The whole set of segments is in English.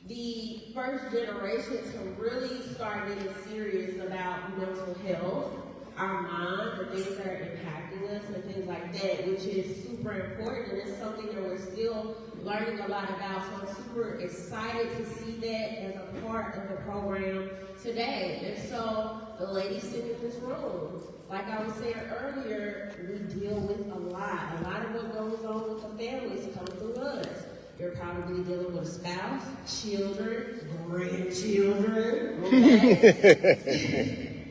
the first generation to really start getting serious about mental health, our mind, the things that are impacting us and things like that, which is super important, and it's something that we're still learning a lot about. So I'm super excited to see that as a part of the program today. And so the ladies sitting in this room, like I was saying earlier, we deal with a lot. A lot of what goes on with the families comes through us. You're probably dealing with a spouse, children, grandchildren, okay?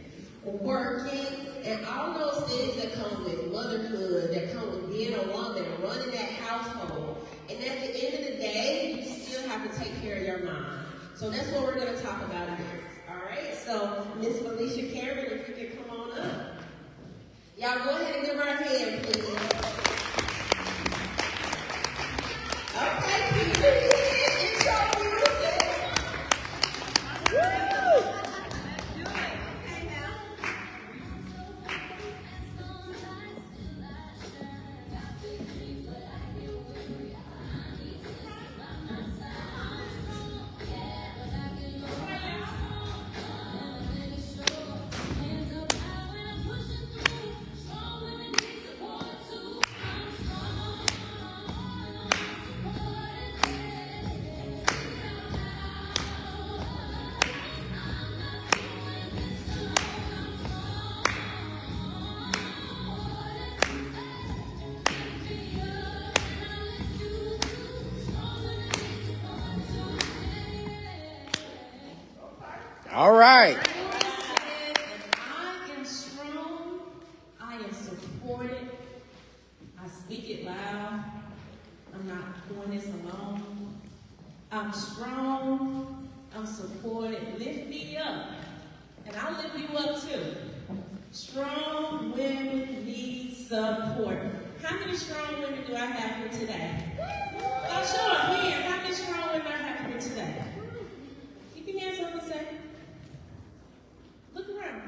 Working, and all those things that come with motherhood, that come with being a woman, running that household. And at the end of the day, you still have to take care of your mind. So that's what we're going to talk about here. All right? So Miss Felicia Cameron, if you can come on up. Y'all go ahead and give her a hand, please. Okay, keep your hand in trouble. All right. I am strong. I am supported. I speak it loud. I'm not doing this alone. I'm strong. I'm supported. Lift me up. And I'll lift you up too. Strong women need support. How many strong women do I have here today? Oh, show up hands. How many strong women do I have here today? Keep your hands up and say. Look around.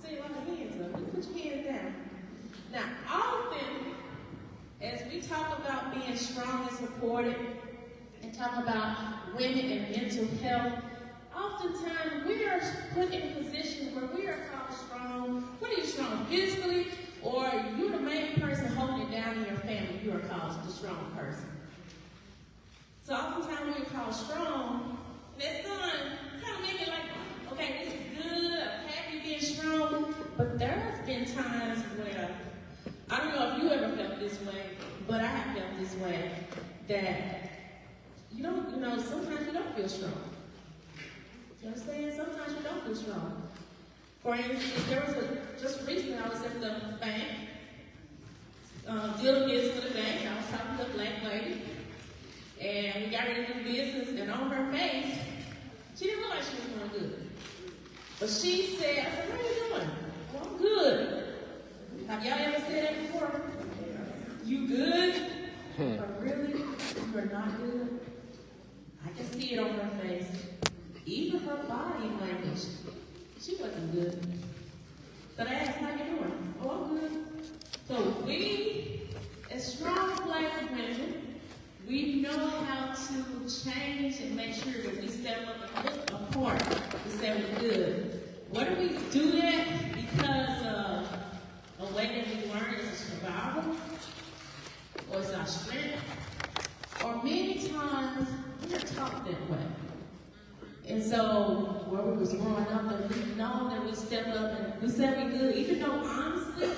See a lot of hands up. Put your hands down. Now, often, as we talk about being strong and supported, and talk about women and mental health, oftentimes we are put in positions where we are called strong. What are you strong? Physically, or you're the main person holding it down in your family, you are called the strong person. So oftentimes we're called strong, and that son kind of make it like, okay, this is good, I'm happy being strong, but there has been times where, I don't know if you ever felt this way, but I have felt this way, that sometimes you don't feel strong. You understand? Sometimes you don't feel strong. For instance, just recently I was at the bank, dealing business with the bank. I was talking to a black lady, and we got ready to do business, and on her face, she didn't look like she was doing good. But she said, I said, how are you doing? Well, I'm good. Have y'all ever said that before? You good? But really, you are not good? I can see it on her face. Even her body language, she wasn't good. But I asked, how you doing? Oh, I'm good. So we, as strong black women, we know how to change and make sure that we step up and look apart to say we're good. What do we do that? Because of a way that we learn is survival, or it's our strength, or many times we're taught that way. And so, where we was growing up, and we know that we stepped up and we said we good, even though honestly,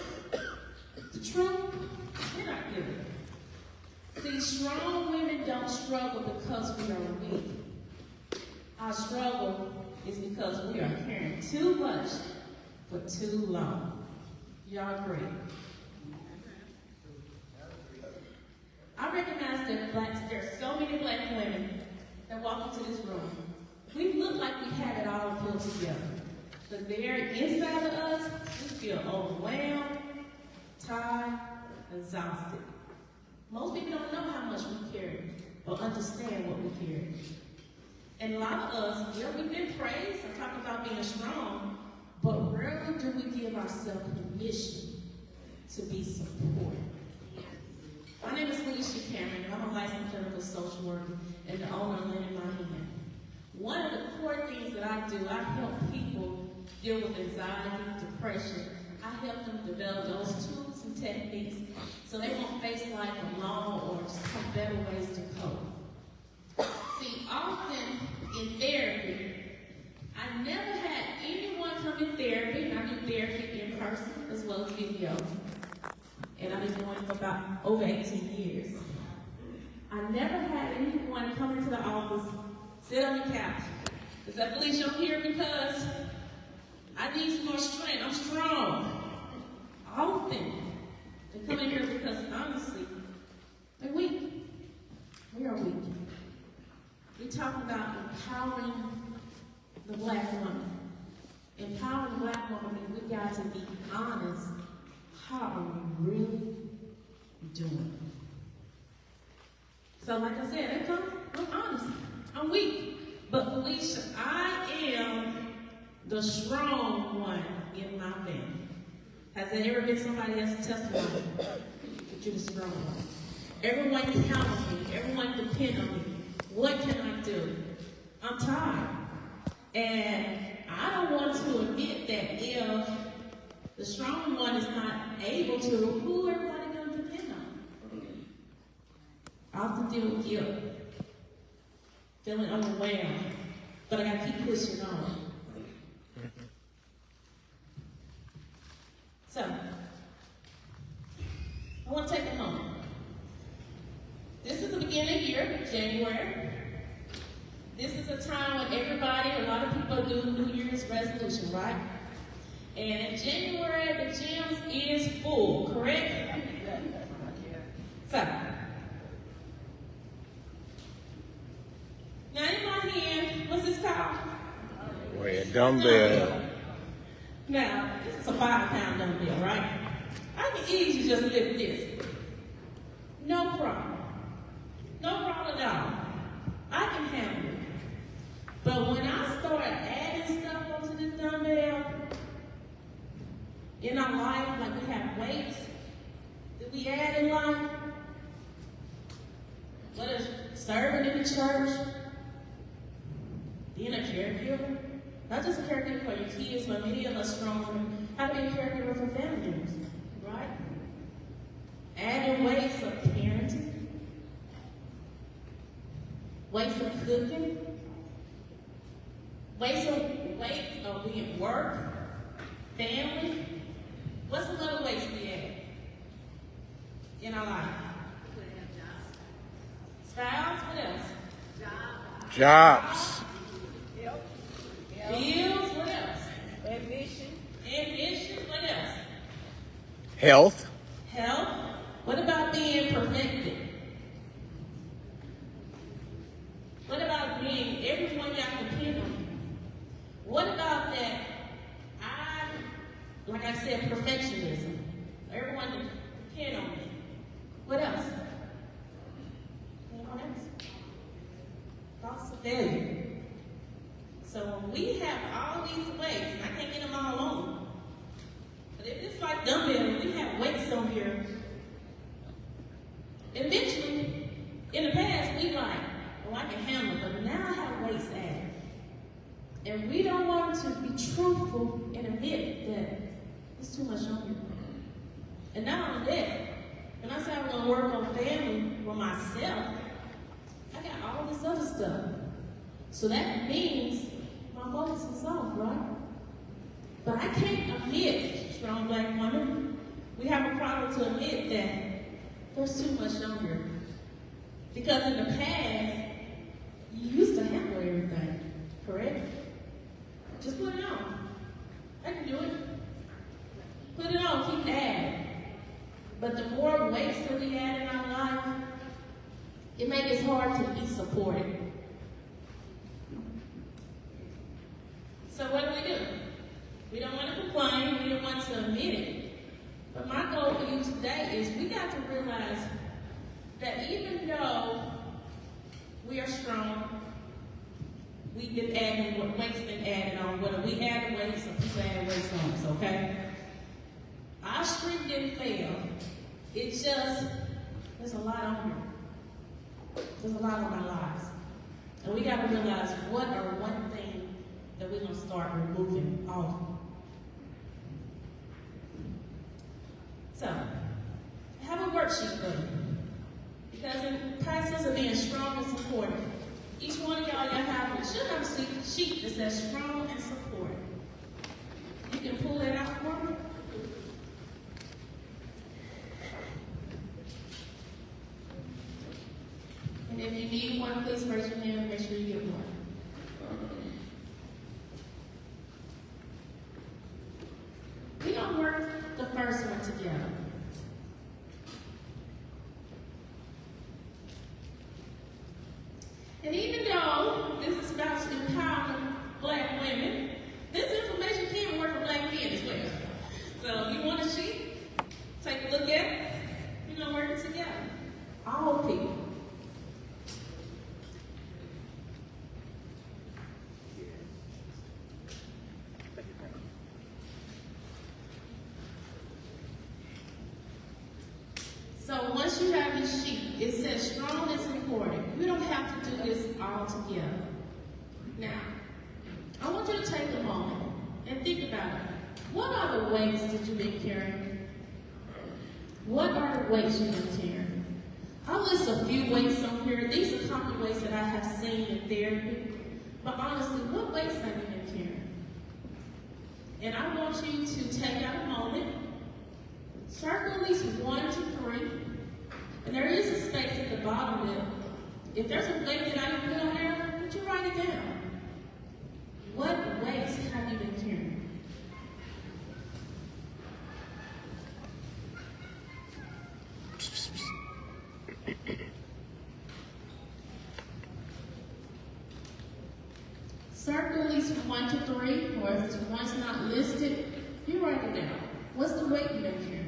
the truth, we're not good. See, strong women don't struggle because we are weak. Our struggle is because we are carrying too much for too long. Y'all agree? I recognize that there are so many black women that walk into this room. We look like we have it all put together. But there, inside of us, we feel overwhelmed, tired, exhausted. Most people don't know how much we carry or understand what we carry. And a lot of us, we've been praised and talking about being strong, but rarely do we give ourselves permission to be supported. My name is Felicia Cameron, and I'm a licensed clinical social worker I do, I help people deal with anxiety, depression. I help them develop those tools and techniques so they won't face life alone or just have better ways to cope. See, often in therapy, I never had anyone come in therapy, and I do therapy in person as well as video. And I've been doing it for about over 18 years. I never had anyone come into the office, sit on the couch, and say, Felicia, I'm here because I need some more strength. I'm strong. Often, they come in here because honestly, they're weak. We are weak. We talk about empowering the black woman. Empowering the black woman means we got to be honest. How are we really doing? So like I said, I'm honest. I'm weak. But Felicia, I am the strong one in my family. Has there ever been somebody else's testimony that you're the strong one? Everyone count on me. Everyone depend on me. What can I do? I'm tired. And I don't want to admit that if the strong one is not able to, who everybody going to depend on? I often deal with guilt, feeling overwhelmed, but I got to keep pushing on. So, I want to take a moment. This is the beginning of the year, January. This is a time when everybody, a lot of people do New Year's resolution, right? And in January, the gyms is full, correct? So, now in my hand, what's this called? Weigh a dumbbell. Now, this is a 5-pound dumbbell, right? I can easily just lift this. No problem. No problem at all. I can handle it. But when I start adding stuff onto this dumbbell, in our life, like we have weights that we add in life, whether it's serving in the church, being a caregiver, not just a caregiver for your kids, but many of us strong, how to be a caregiver for family members, right? Adding weights of parenting, weights of cooking, weights of being work, family. What's another weight we add in our life? Spouse, what else? Jobs. Bills, what else? Ambition, what else? Health. What about being perfected? What about being everyone got to depend on you? What about that? Like I said, perfectionism. Everyone depend on me. What else? Anyone else? Thoughts of failure. So when we have all these weights, and I can't get them all on, but if it's like dumbbells, we have weights on here. Eventually, in the past, we like, oh, I can handle it, but now I have weights added. And we don't want to be truthful and admit that it's too much on me. And not only that, when I say I'm going to work on family for myself, I got all this other stuff. So that means my focus is off, right? But I can't admit, strong black woman, we have a problem to admit that there's too much on here. Because in the past, you used to handle everything, correct? Just put it on. I can do it. Put it on, keep adding. But the more weights that we add in our life, it makes it hard to be supported. So what do? We don't want to complain, we don't want to admit it. But my goal for you today is we got to realize that even though we are strong, we've been adding what weights been added on, whether we add the weights or people add weights on us, okay? Our streak didn't fail. It's just, there's a lot on here. There's a lot on our lives. And we got to realize what are one thing that we're going to start removing off. So, I have a worksheet for you. Because in process of being strong and supportive, each one of y'all should have a sheet that says strong and supportive. You can pull it out for me. And if you need one, please raise your hand and make sure you get one. We're going to work the first one together. And even though this is about empowering black women, this information can work for black men as well. So if you want a sheet, take a look at it. We're going to work it together. All people. So once you have your sheet, it says strong and supportive. You don't have to do this all together. Now, I want you to take a moment and think about it. What are the weights that you've been carrying? What are the weights you've been carrying? I'll list a few weights on here. These are common weights that I have seen in therapy. But honestly, what weights have you been carrying? And I want you to take out a moment, circle at least 1 to 3. And there is a space at the bottom that, if there's a weight that I can put on there, would you write it down? What weights have you been carrying? Circle at least 1 to 3, or if one's not listed, you write it down. What's the weight you've been carrying?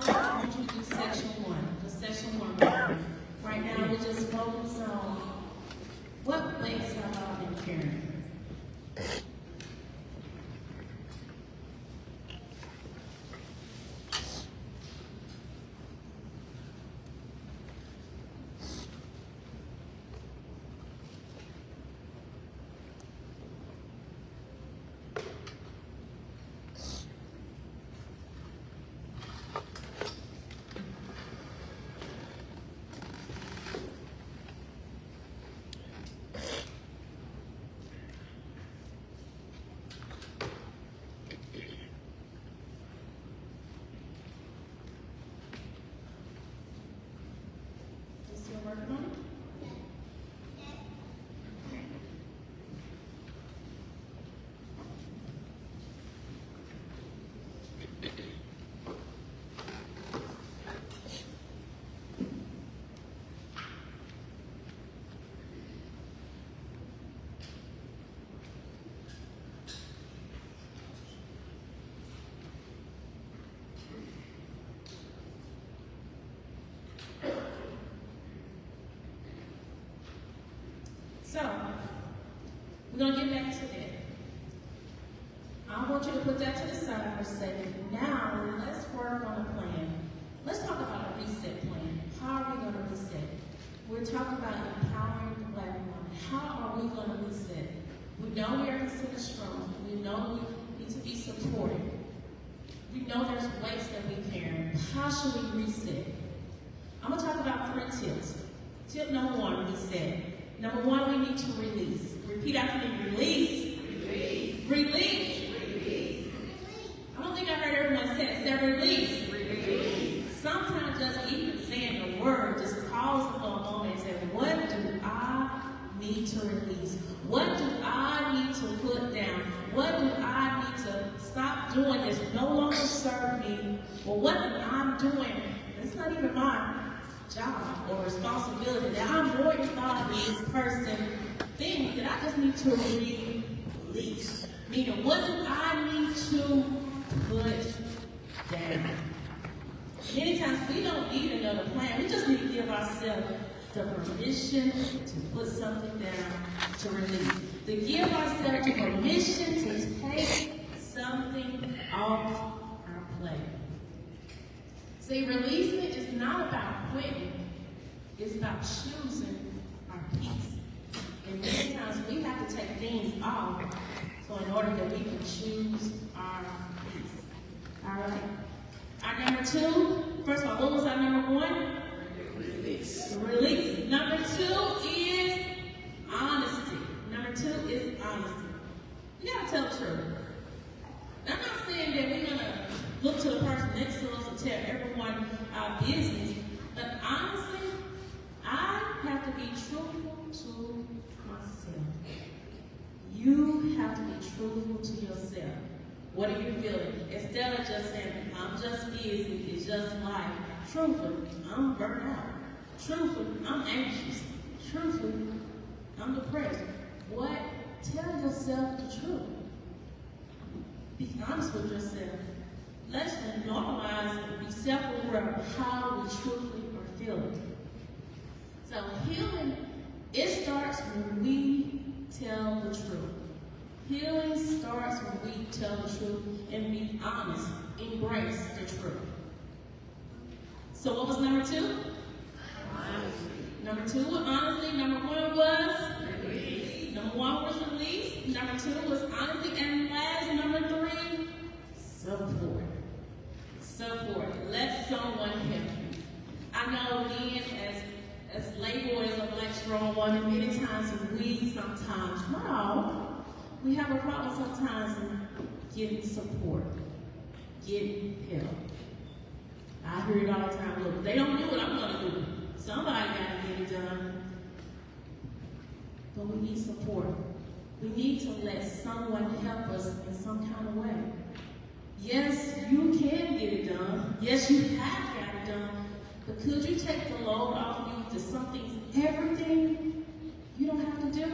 I want you to do section 1. The section 1. Right now, we just focus on what weights have I been carrying. So, we're going to get back to that. I want you to put that to the side for a second. Now, let's work on a plan. Let's talk about a reset plan. How are we going to reset? We're talking about empowering the black woman. How are we going to reset? We know we are considered strong. We know we need to be supported. We know there's weights that we carry. How should we reset? I'm going to talk about 3 tips. Tip number 1, reset. Number 1, we need to release. Repeat after me. Release. Release. Release. Release. I don't think I heard everyone say it. Say release. Release. Sometimes just even saying to release? What do I need to put down? What do I need to stop doing that's no longer serve me? Or what I'm doing, it's not even my job or responsibility, that I'm more involved in this person thing that I just need to release. Meaning, what do I need to put down? Many times we don't need another plan. We just need to give ourselves the permission to put something down, to release. To give ourselves the permission to take something off our plate. See, releasing is not about quitting. It's about choosing our peace. And many times we have to take things off so in order that we can choose our peace. All right? Our number two, first of all, what was our number one? Release. Release. Number two is honesty. Number two is honesty. You gotta tell the truth. Now, I'm not saying that we're gonna look to the person next to us and tell everyone our business, but honestly, I have to be truthful to myself. You have to be truthful to yourself. What are you feeling? Instead of just saying, I'm just busy, it's just life. Truthfully, I'm burnt out. Truthfully, I'm anxious. Truthfully, I'm depressed. What? Tell yourself the truth. Be honest with yourself. Let's normalize and be self-aware of how we truthfully are feeling. So healing, it starts when we tell the truth. Healing starts when we tell the truth and be honest. Embrace the truth. So what was number two? Honesty. Number two was honesty. Number one was release. Number one was release. Number two was honesty. And last, number three, support. Support. Let someone help you. I know men, as labeled as a black strong woman, many times we have a problem sometimes in getting support, getting help. I hear it all the time. Look, they don't do it, I'm going to do it. Somebody got to get it done. But we need support. We need to let someone help us in some kind of way. Yes, you can get it done. Yes, you have got it done. But could you take the load off you to something, everything you don't have to do?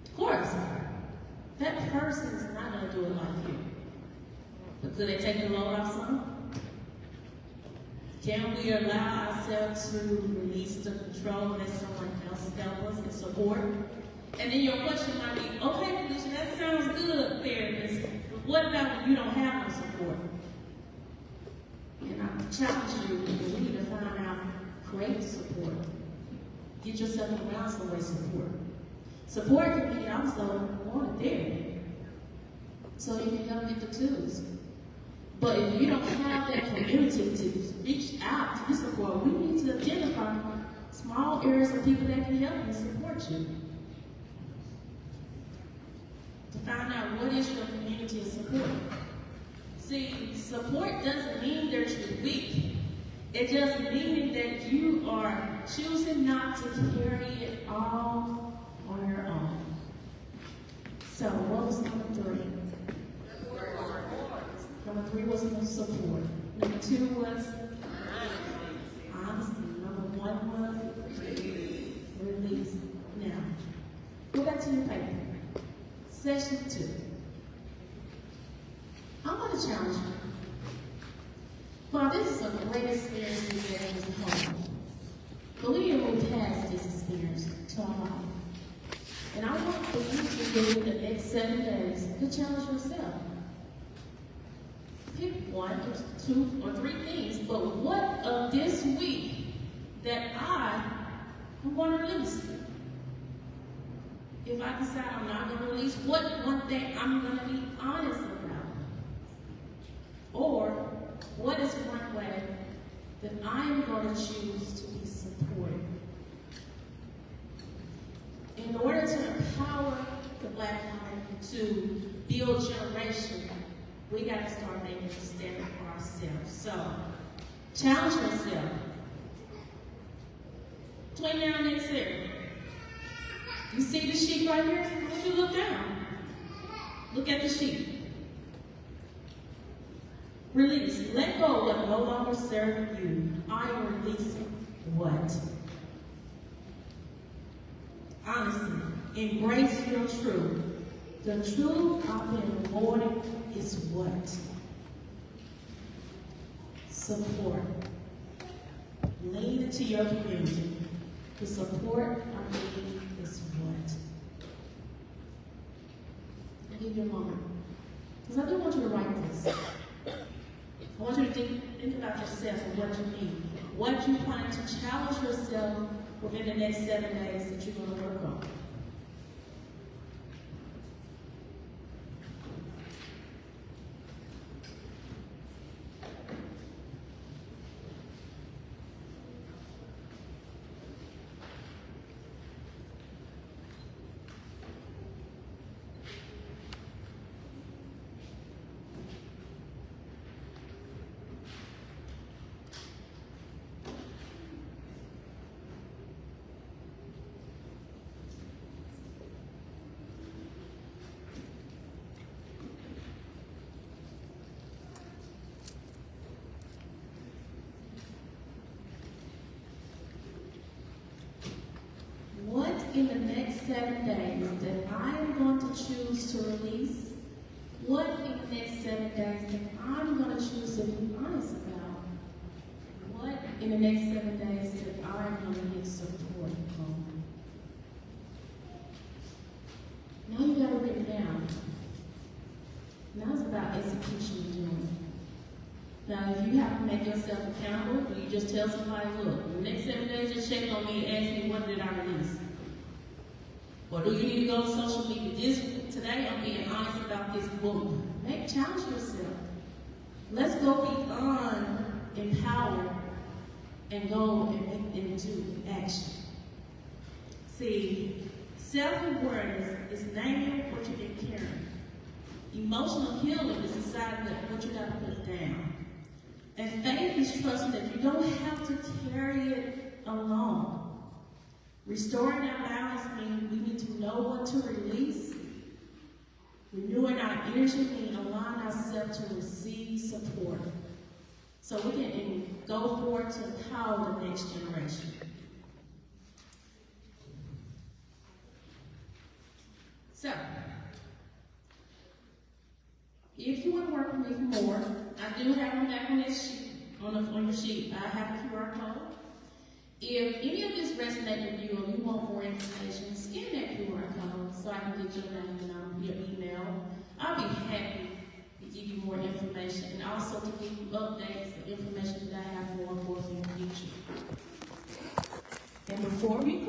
Of course. That person is not going to do it like you. But could they take the load off some? Can we allow ourselves to release the control and let someone else help us and support? And then your question might be, okay, Felicia, that sounds good, therapist. But what about when you don't have no support? And I challenge you, we need to find out, create support. Get yourself around some way support. Support can be also wanted therapy. So you can help get the tools. But if you don't have that community to reach out to support, we need to identify small areas of people that can help and support you. To find out what is your community of support. See, support doesn't mean that you're weak. It just means that you are choosing not to carry it all on your own. So, what was number three? Number three was support. Number two was honesty. Number one was release. Now, go back to your paper. Session 2. I want to challenge you. Well, this is a great experience we get as a home. But we need to move past this experience to our life. And I want for you to do the next 7 days to challenge yourself. Pick 1 or 2 or 3 things, but what of this week that I want to release? If I decide I'm not going to release, what one thing I'm going to be honest about? Or what is one way that I am going to choose to be supported? In order to empower the Black community to build generation, we got to start making a step for ourselves. So, challenge yourself. Between now and next year, You see the sheep right here? I want you to look down. Look at the sheep. Release. Let go of what no longer serves you. I am releasing what? Honestly, embrace your truth. The truth I've been rewarded is what? Support. Lean into your community. The support I need is what? I'll give you a moment. Because I do want you to write this. I want you to think about yourself and what you need. What you plan to challenge yourself within the next 7 days that you're going to work on. What in the next 7 days that I am going to choose to release? What in the next 7 days that I'm going to choose to be honest about? What in the next 7 days that I'm going to get support from? Now you got to write it down. Now it's about execution and doing it. Now, if you have to make yourself accountable, you just tell somebody, look, the next 7 days, just check on me and ask me, what did I release? Or do you need to go to social media? Today, I'm being honest about this book. Challenge yourself. Let's go beyond empowered and go and into action. See, self-awareness is naming what you've been carrying. Emotional healing is deciding what you got to put down. And faith is trusting that you don't have to carry it alone. Restoring our balance means we need to know what to release. Renewing our energy means allowing ourselves to receive support. So we can go forward to empower the next generation. So, if you want to work with me more, I do have them back on this sheet, on your sheet. I have a QR code. If any of this resonates with you or you want more information, scan that QR code so I can get your name and your email. I'll be happy to give you more information and also to give you updates and information that I have more for you in the future. And before we close,